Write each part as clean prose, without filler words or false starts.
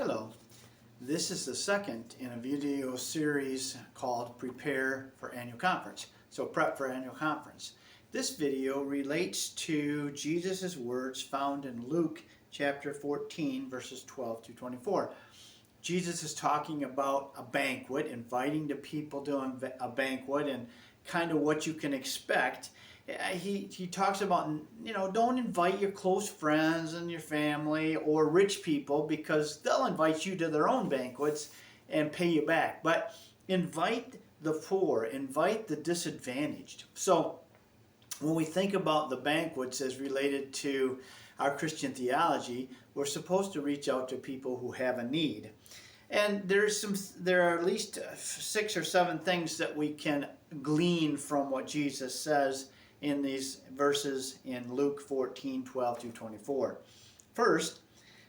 Hello, this is the second in a video series called Prepare for Annual Conference. So prep for annual conference. This video relates to Jesus' words found in Luke chapter 14 verses 12 to 24. Jesus is talking about a banquet, inviting the people to a banquet and kind of what you can expect. He talks about, don't invite your close friends and your family or rich people because they'll invite you to their own banquets and pay you back. But invite the poor, invite the disadvantaged. So when we think about the banquets as related to our Christian theology, we're supposed to reach out to people who have a need. And there are at least 6 or 7 things that we can glean from what Jesus says in these verses in Luke 14, 12 to 24. First,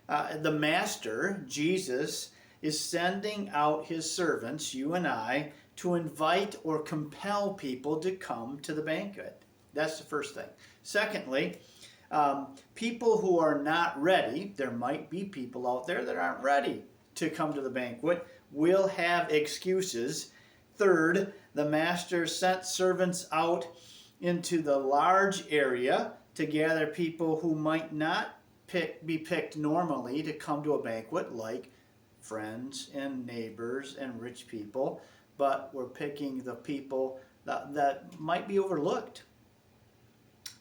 the Master, Jesus, is sending out his servants, you and I, to invite or compel people to come to the banquet. That's the first thing. Secondly, people who are not ready, there might be people out there that aren't ready to come to the banquet, will have excuses. Third, the Master sent servants out into the large area to gather people who might not be picked normally to come to a banquet, like friends and neighbors and rich people, but we're picking the people that might be overlooked.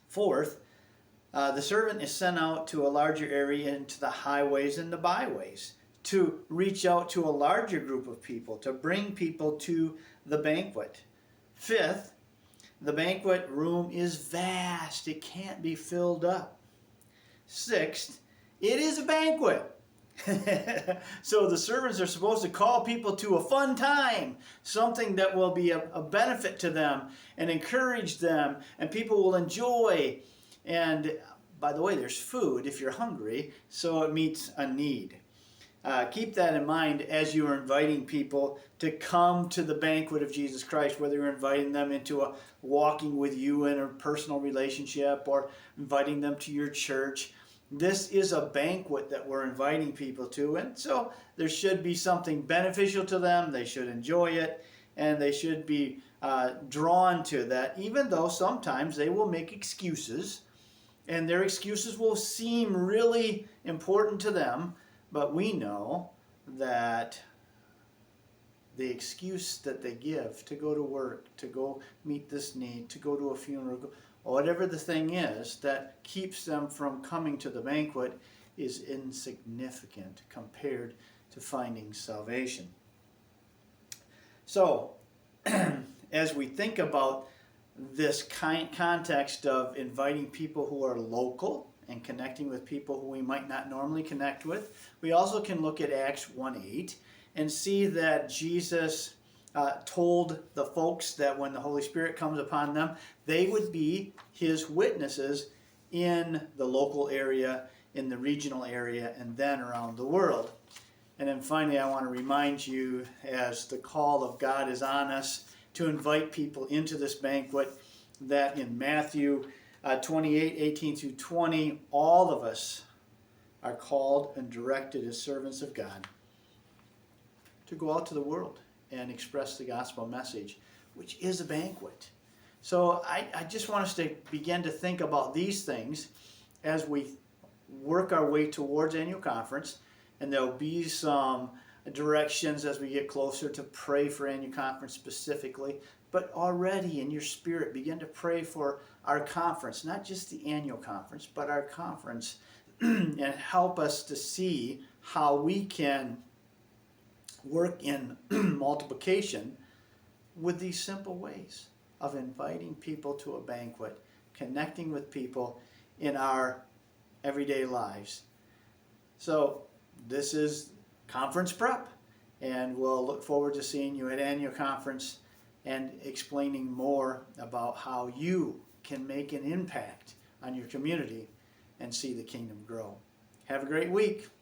Fourth, the servant is sent out to a larger area into the highways and the byways to reach out to a larger group of people, to bring people to the banquet. Fifth, the banquet room is vast. It can't be filled up. Sixth, it is a banquet. So the servants are supposed to call people to a fun time, something that will be a benefit to them and encourage them, and people will enjoy. And by the way, there's food if you're hungry, so it meets a need. Keep that in mind as you are inviting people to come to the banquet of Jesus Christ, whether you're inviting them into a walking with you in a personal relationship or inviting them to your church. This is a banquet that we're inviting people to, and so there should be something beneficial to them. They should enjoy it, and they should be drawn to that, even though sometimes they will make excuses, and their excuses will seem really important to them. But we know that the excuse that they give to go to work, to go meet this need, to go to a funeral, whatever the thing is that keeps them from coming to the banquet is insignificant compared to finding salvation. So, as we think about this context of inviting people who are local and connecting with people who we might not normally connect with, we also can look at Acts 1:8 and see that Jesus told the folks that when the Holy Spirit comes upon them, they would be his witnesses in the local area, in the regional area, and then around the world. And then finally, I want to remind you, as the call of God is on us to invite people into this banquet, that in Matthew 28:18 through 20, all of us are called and directed as servants of God to go out to the world and express the gospel message, which is a banquet. So I just want us to begin to think about these things as we work our way towards annual conference, and there'll be some directions as we get closer to pray for annual conference specifically. But already in your spirit, begin to pray for our conference, not just the annual conference, but our conference, and help us to see how we can work in multiplication with these simple ways of inviting people to a banquet, connecting with people in our everyday lives. So this is conference prep, and we'll look forward to seeing you at annual conference and explaining more about how you can make an impact on your community and see the kingdom grow. Have a great week.